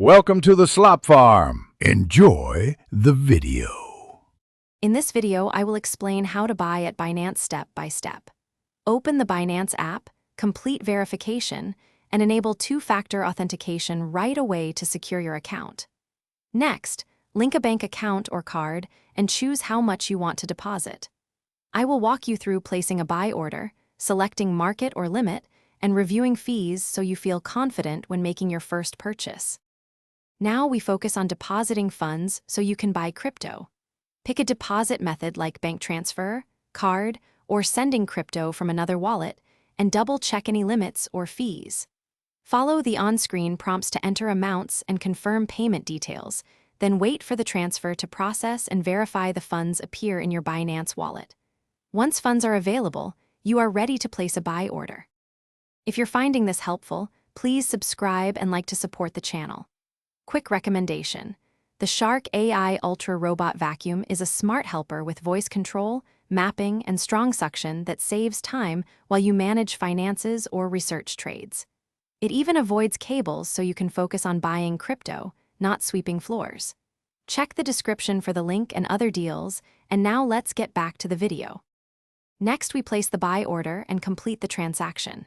Welcome to the Slop Farm. Enjoy the video. In this video, I will explain how to buy at Binance step by step. Open the Binance app, complete verification, and enable two-factor authentication right away to secure your account. Next, link a bank account or card and choose how much you want to deposit. I will walk you through placing a buy order, selecting market or limit, and reviewing fees so you feel confident when making your first purchase. Now we focus on depositing funds so you can buy crypto. Pick a deposit method like bank transfer, card, or sending crypto from another wallet, and double-check any limits or fees. Follow the on-screen prompts to enter amounts and confirm payment details, then wait for the transfer to process and verify the funds appear in your Binance wallet. Once funds are available, you are ready to place a buy order. If you're finding this helpful, please subscribe and like to support the channel. Quick recommendation: the Shark AI Ultra Robot Vacuum is a smart helper with voice control, mapping, and strong suction that saves time while you manage finances or research trades. It even avoids cables so you can focus on buying crypto, not sweeping floors. Check the description for the link and other deals, and now let's get back to the video. Next, we place the buy order and complete the transaction.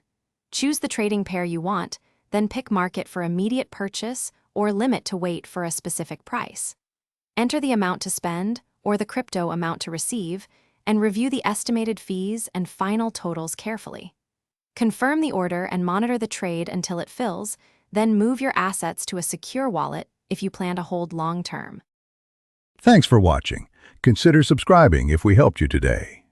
Choose the trading pair you want, then pick market for immediate purchase or limit to wait for a specific price. Enter the amount to spend or the crypto amount to receive, and review the estimated fees and final totals carefully. Confirm the order and monitor the trade until it fills, then move your assets to a secure wallet if you plan to hold long-term. Thanks for watching. Consider subscribing if we helped you today.